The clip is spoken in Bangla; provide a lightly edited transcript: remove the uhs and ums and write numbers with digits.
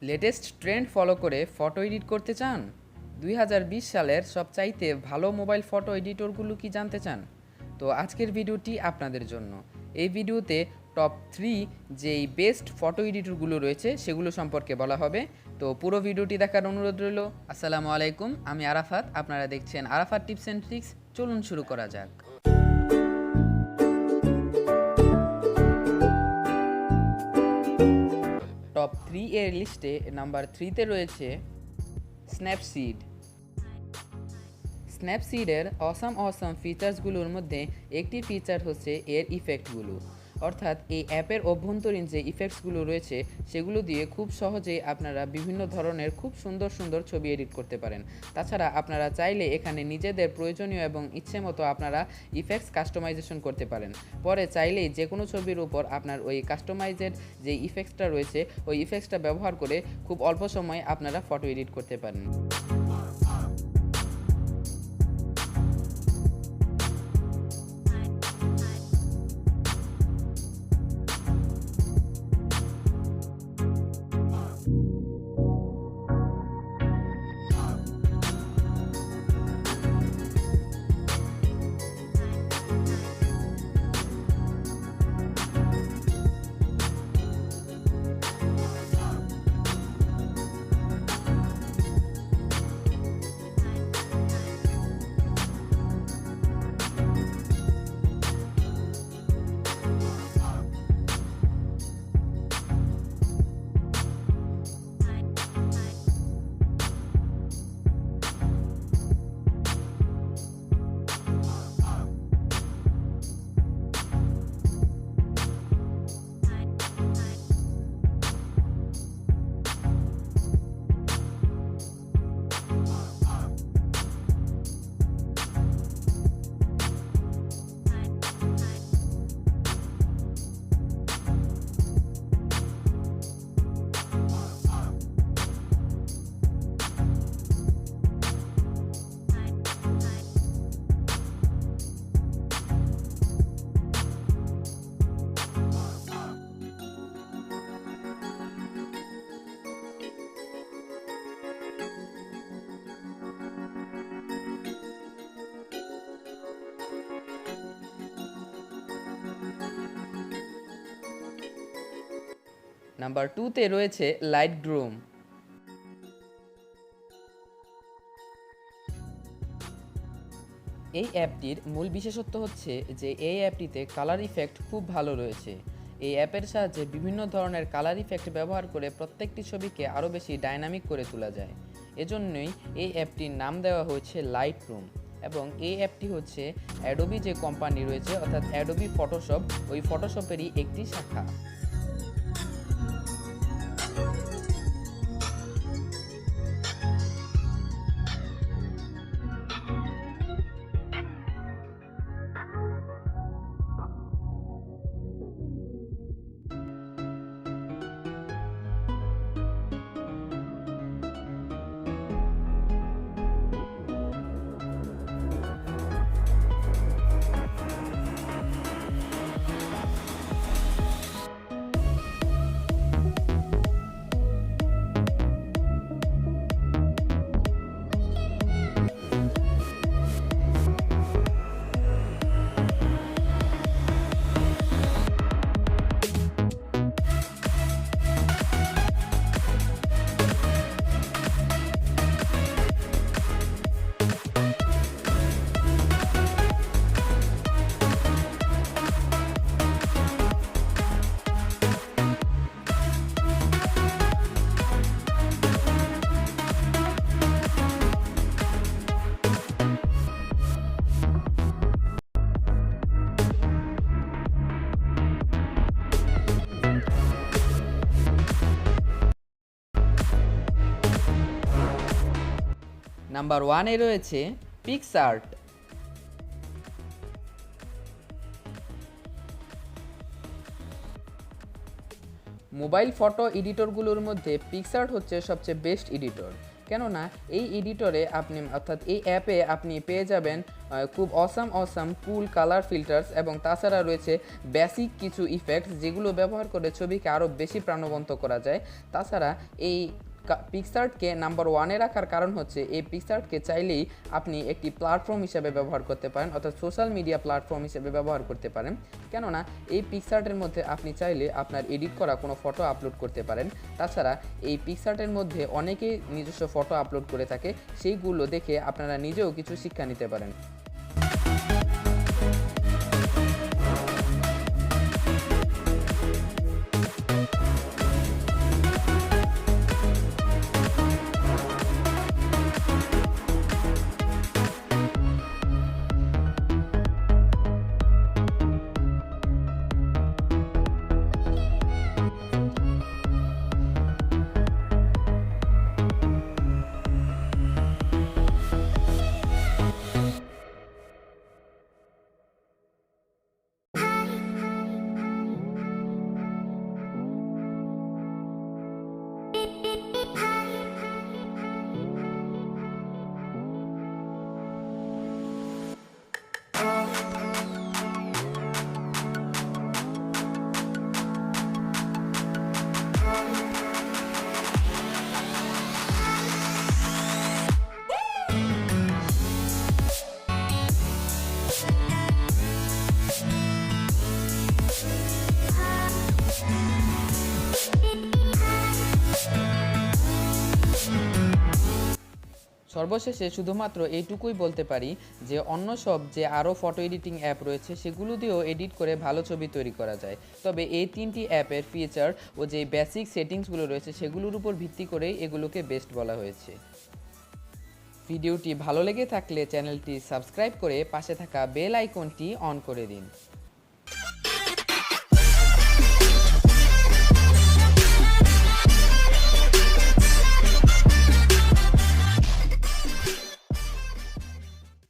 লেটেস্ট ট্রেন্ড ফলো করে ফটো এডিট করতে চান? 2020 সালের সবচাইতে ভালো মোবাইল ফটো এডিটরগুলো কি জানতে চান? তো আজকের ভিডিওটি আপনাদের জন্য। এই ভিডিওতে টপ 3 যেই বেস্ট ফটো এডিটরগুলো রয়েছে সেগুলো সম্পর্কে বলা হবে। তো পুরো ভিডিওটি দেখার অনুরোধ রইল। আসসালামু আলাইকুম, আমি আরাফাত, আপনারা দেখছেন আরাফাত টিপস অ্যান্ড ট্রিক্স। চলুন শুরু করা যাক। টপ 3 এর লিস্টে নাম্বার 3তে রয়েছে স্ন্যাপসিড। স্ন্যাপসিডের অসাম ফিচার্সগুলোর মধ্যে একটি ফিচার হচ্ছে এর ইফেক্টগুলো, অর্থাৎ এই অ্যাপের অভ্যন্তরীণ যে ইফেক্টসগুলো রয়েছে সেগুলো দিয়ে খুব সহজেই আপনারা বিভিন্ন ধরনের খুব সুন্দর ছবি এডিট করতে পারেন। তাছাড়া আপনারা চাইলে এখানে নিজেদের প্রয়োজনীয় এবং ইচ্ছে মতো আপনারা ইফেক্টস কাস্টমাইজেশন করতে পারেন। পরে চাইলেই যে কোনো ছবির উপর আপনার ওই কাস্টমাইজেড যে ইফেক্টসটা রয়েছে ওই ইফেক্টসটা ব্যবহার করে খুব অল্প সময়ে আপনারা ফটো এডিট করতে পারেন। নাম্বার 2তে রয়েছে লাইটরুম। এই অ্যাপটির মূল বিশেষত্ব হচ্ছে যে এই অ্যাপটিতে কালার ইফেক্ট খুব ভালো রয়েছে। এই অ্যাপের সাহায্যে বিভিন্ন ধরনের কালার ইফেক্ট ব্যবহার করে প্রত্যেকটি ছবিকে আরও বেশি ডাইনামিক করে তোলা যায়। এজন্যই এই অ্যাপটির নাম দেওয়া হয়েছে লাইটরুম। এবং এই অ্যাপটি হচ্ছে অ্যাডোবি যে কোম্পানি রয়েছে অর্থাৎ অ্যাডোবি ফটোশপ, ওই ফটোশপেরই একটি শাখা। নাম্বার 1-এ রয়েছে পিক্সআর্ট। মোবাইল ফটো এডিটরগুলোর মধ্যে পিক্সআর্ট হচ্ছে সবচেয়ে বেস্ট এডিটর। কেননা এই এডিটরে আপনি অর্থাৎ এই অ্যাপে আপনি পেয়ে যাবেন খুব অসাম কুল কালার ফিল্টার্স এবং তাছাড়া রয়েছে বেসিক কিছু ইফেক্টস যেগুলো ব্যবহার করে ছবিকে আরও বেশি প্রাণবন্ত করা যায়। তাছাড়া এই পিক্সআর্টকে নাম্বার 1-এ রাখার কারণ হচ্ছে এই পিক্সআর্টকে চাইলেই আপনি একটি প্ল্যাটফর্ম হিসেবে ব্যবহার করতে পারেন, অর্থাৎ সোশ্যাল মিডিয়া প্ল্যাটফর্ম হিসেবে ব্যবহার করতে পারেন। কেননা এই পিক্সআর্টের মধ্যে আপনি চাইলে আপনার এডিট করা কোনো ফটো আপলোড করতে পারেন। তাছাড়া এই পিক্সআর্টের মধ্যে অনেকেই নিজস্ব ফটো আপলোড করে থাকে, সেইগুলো দেখে আপনারা নিজেও কিছু শিক্ষা নিতে পারেন। সর্বশেষে শুধুমাত্র এইটুকুই বলতে পারি যে অন্য সব যে আরও ফটো এডিটিং অ্যাপ রয়েছে সেগুলো দিয়েও এডিট করে ভালো ছবি তৈরি করা যায়, তবে এই 3টি অ্যাপের ফিচার ও যে বেসিক সেটিংসগুলো রয়েছে সেগুলোর উপর ভিত্তি করেই এগুলোকে বেস্ট বলা হয়েছে। ভিডিওটি ভালো লেগে থাকলে চ্যানেলটি সাবস্ক্রাইব করে পাশে থাকা বেল আইকনটি অন করে দিন।